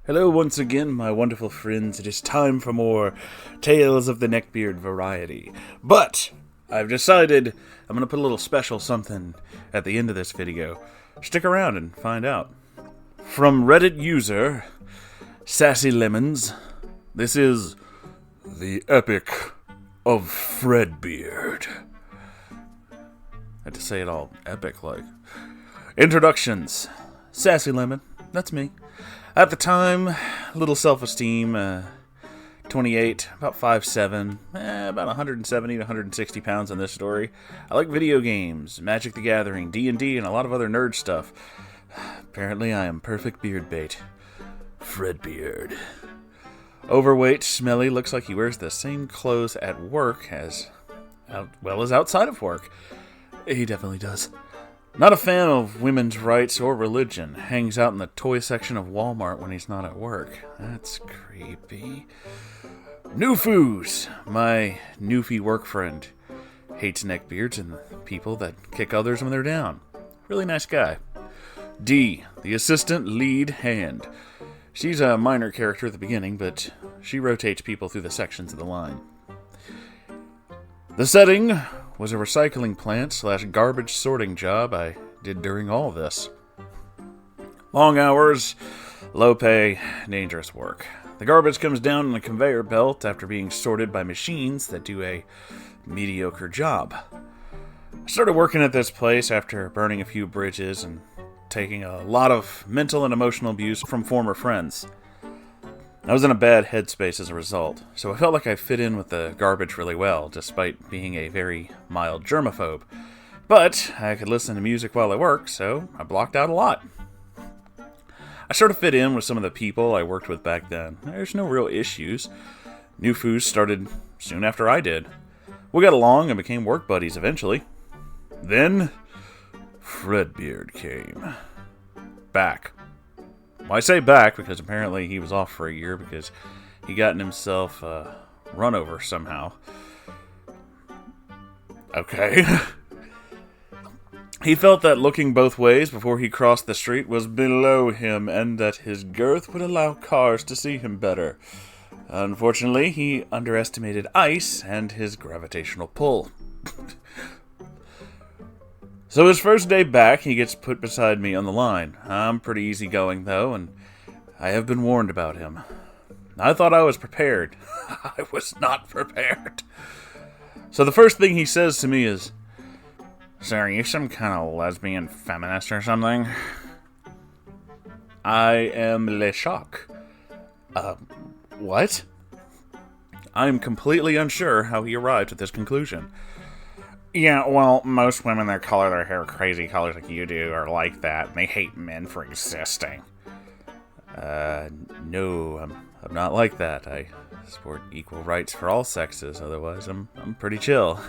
Hello once again, my wonderful friends. It is time for more Tales of the Neckbeard variety. But I've decided I'm going to put a little special something at the end of this video. Stick around and find out. From Reddit user Sassy Lemons, this is the Epic of Fredbeard. I had to say it all epic-like. Introductions. Sassy Lemon, that's me. At the time, little self-esteem, 28, about 5'7", about 170 to 160 pounds in this story. I like video games, Magic the Gathering, D&D, and a lot of other nerd stuff. Apparently I am perfect beard bait. Fredbeard. Overweight, smelly, looks like he wears the same clothes at work as outside of work. He definitely does. Not a fan of women's rights or religion. Hangs out in the toy section of Walmart when he's not at work. That's creepy. Newfoos, my newfie work friend. Hates neckbeards and people that kick others when they're down. Really nice guy. D, the assistant lead hand. She's a minor character at the beginning, but she rotates people through the sections of the line. The setting was a recycling plant / garbage sorting job I did during all this. Long hours, low pay, dangerous work. The garbage comes down on a conveyor belt after being sorted by machines that do a mediocre job. I started working at this place after burning a few bridges and taking a lot of mental and emotional abuse from former friends. I was in a bad headspace as a result, so I felt like I fit in with the garbage really well, despite being a very mild germaphobe. But I could listen to music while I worked, so I blocked out a lot. I sort of fit in with some of the people I worked with back then. There's no real issues. Newfoos started soon after I did. We got along and became work buddies eventually. Then, Fredbeard came. Back. Well, I say back because apparently he was off for a year because he gotten himself run over somehow. Okay. He felt that looking both ways before he crossed the street was below him and that his girth would allow cars to see him better. Unfortunately, he underestimated ice and his gravitational pull. So his first day back, he gets put beside me on the line. I'm pretty easygoing, though, and I have been warned about him. I thought I was prepared. I was not prepared. So the first thing he says to me is, "So are you some kind of lesbian feminist or something?" I am Le Choc. What? I am completely unsure how he arrived at this conclusion. Yeah, well, most women that color their hair crazy colors like you do are like that, and they hate men for existing. No, I'm not like that. I support equal rights for all sexes, otherwise I'm pretty chill.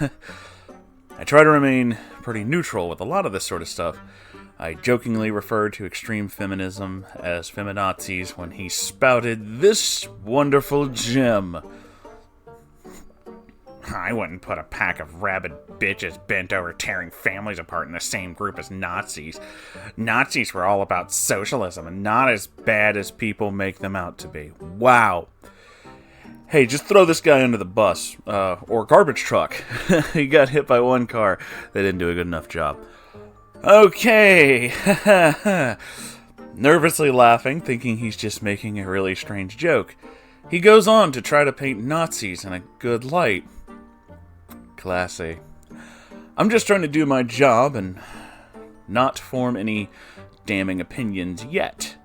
I try to remain pretty neutral with a lot of this sort of stuff. I jokingly referred to extreme feminism as feminazis when he spouted this wonderful gem. I wouldn't put a pack of rabid bitches bent over tearing families apart in the same group as Nazis. Nazis were all about socialism and not as bad as people make them out to be. Wow. Hey, just throw this guy under the bus, or garbage truck. He got hit by one car. They didn't do a good enough job. Okay. Nervously laughing, thinking he's just making a really strange joke. He goes on to try to paint Nazis in a good light. Classy. I'm just trying to do my job and not form any damning opinions yet.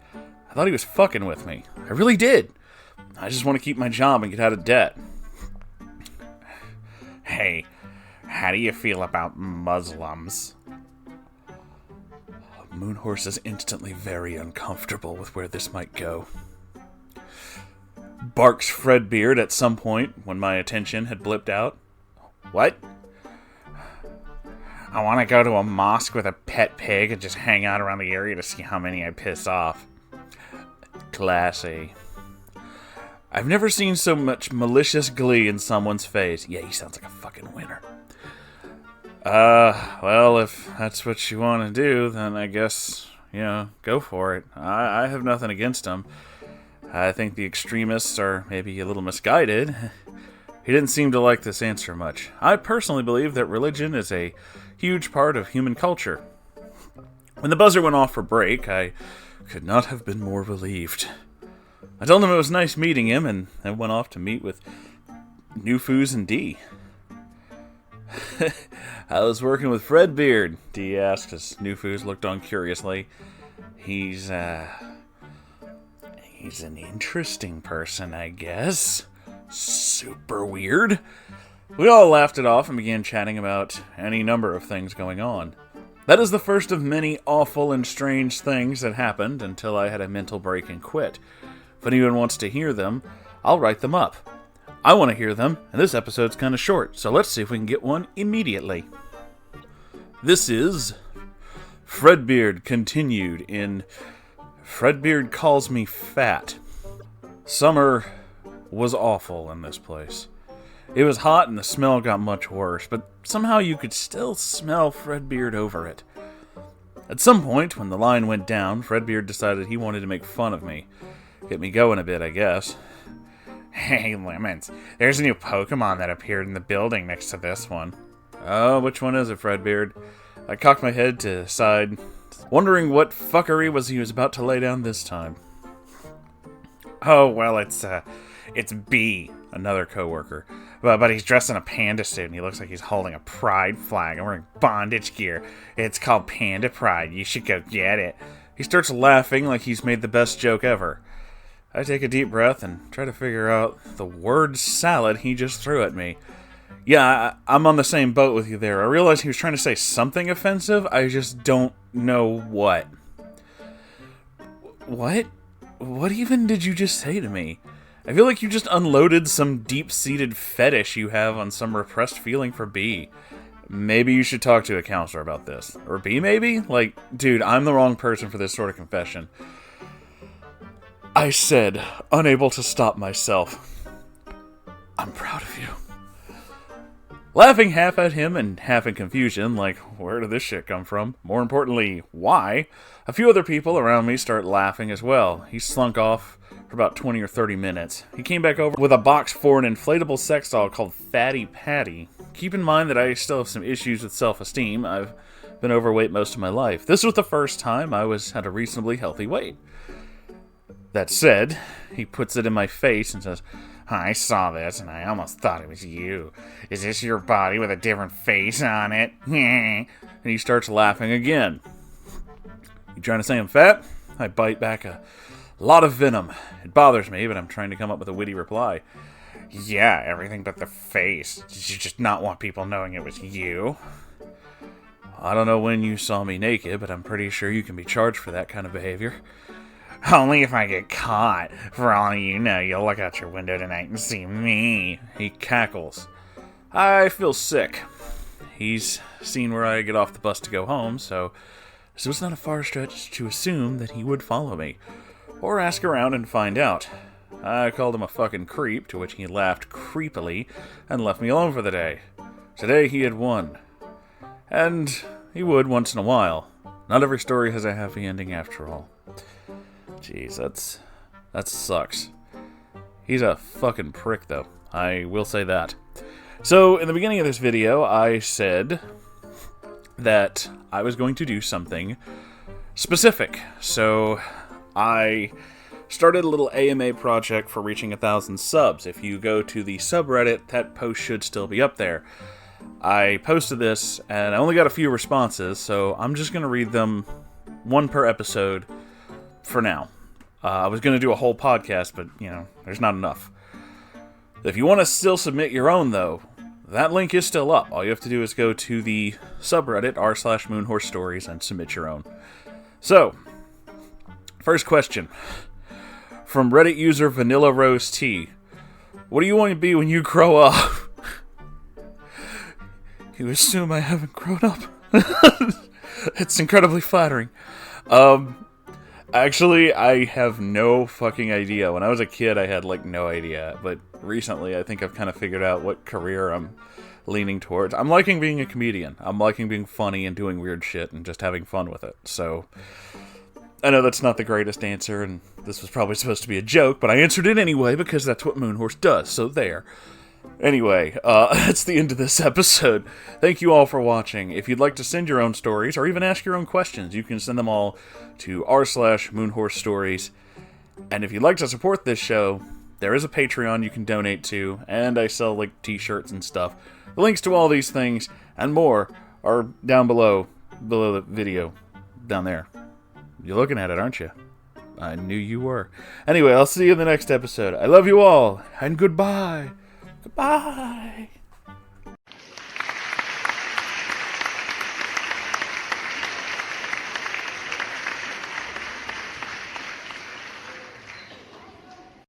I thought he was fucking with me. I really did. I just want to keep my job and get out of debt. Hey, how do you feel about Muslims? Moonhorse is instantly very uncomfortable with where this might go. Barks Fredbeard at some point when my attention had blipped out. What? I want to go to a mosque with a pet pig and just hang out around the area to see how many I piss off. Classy. I've never seen so much malicious glee in someone's face. Yeah, he sounds like a fucking winner. Well, if that's what you want to do, then I guess, go for it. I have nothing against him. I think the extremists are maybe a little misguided. He didn't seem to like this answer much. I personally believe that religion is a huge part of human culture. When the buzzer went off for break, I could not have been more relieved. I told him it was nice meeting him, and then went off to meet with Newfoos and D. I was working with Fredbeard, D asked as Newfoos looked on curiously. He's an interesting person, I guess. Super weird. We all laughed it off and began chatting about any number of things going on. That is the first of many awful and strange things that happened until I had a mental break and quit. If anyone wants to hear them, I'll write them up. I want to hear them, and this episode's kind of short, so let's see if we can get one immediately. This is Fredbeard continued in Fredbeard Calls Me Fat. Summer was awful in this place. It was hot and the smell got much worse, but somehow you could still smell Fredbeard over it. At some point, when the line went down, Fredbeard decided he wanted to make fun of me. Get me going a bit, I guess. Hey, Lemons, there's a new Pokemon that appeared in the building next to this one. Oh, which one is it, Fredbeard? I cocked my head to the side, wondering what fuckery he was about to lay down this time. Oh, well, it's B, another coworker. But he's dressed in a panda suit, and he looks like he's holding a pride flag and wearing bondage gear. It's called Panda Pride. You should go get it. He starts laughing like he's made the best joke ever. I take a deep breath and try to figure out the word salad he just threw at me. Yeah, I'm on the same boat with you there. I realized he was trying to say something offensive. I just don't know what. What? What even did you just say to me? I feel like you just unloaded some deep-seated fetish you have on some repressed feeling for B. Maybe you should talk to a counselor about this. Or B, maybe? Like, dude, I'm the wrong person for this sort of confession. I said, unable to stop myself. I'm proud of you. Laughing half at him and half in confusion, like, where did this shit come from? More importantly, why? A few other people around me start laughing as well. He slunk off for about 20 or 30 minutes. He came back over with a box for an inflatable sex doll called Fatty Patty. Keep in mind that I still have some issues with self-esteem. I've been overweight most of my life. This was the first time I was at a reasonably healthy weight. That said, he puts it in my face and says, I saw this and I almost thought it was you. Is this your body with a different face on it? And he starts laughing again. You trying to say I'm fat? I bite back a lot of venom. It bothers me, but I'm trying to come up with a witty reply. Yeah, everything but the face. Did you just not want people knowing it was you? I don't know when you saw me naked, but I'm pretty sure you can be charged for that kind of behavior. Only if I get caught. For all you know, you'll look out your window tonight and see me. He cackles. I feel sick. He's seen where I get off the bus to go home, so it was not a far stretch to assume that he would follow me. Or ask around and find out. I called him a fucking creep, to which he laughed creepily and left me alone for the day. Today he had won. And he would once in a while. Not every story has a happy ending after all. Jeez, that sucks. He's a fucking prick, though. I will say that. So, in the beginning of this video, I said that I was going to do something specific. So, I started a little AMA project for reaching 1,000 subs. If you go to the subreddit, that post should still be up there. I posted this, and I only got a few responses, so I'm just going to read them one per episode for now. I was going to do a whole podcast, but, there's not enough. If you want to still submit your own, though, that link is still up. All you have to do is go to the subreddit, r/Moonhorse Stories, and submit your own. So, first question. From Reddit user Vanilla Rose T. What do you want to be when you grow up? You assume I haven't grown up. It's incredibly flattering. Actually, I have no fucking idea. When I was a kid, I had, no idea. But recently, I think I've kind of figured out what career I'm leaning towards. I'm liking being a comedian. I'm liking being funny and doing weird shit and just having fun with it. So, I know that's not the greatest answer, and this was probably supposed to be a joke, but I answered it anyway because that's what Moonhorse does, so there. Anyway, that's the end of this episode. Thank you all for watching. If you'd like to send your own stories, or even ask your own questions, you can send them all to r/MoonhorseStories. And if you'd like to support this show, there is a Patreon you can donate to, and I sell, like, t-shirts and stuff. The links to all these things, and more, are down below the video. Down there. You're looking at it, aren't you? I knew you were. Anyway, I'll see you in the next episode. I love you all, and goodbye. Goodbye.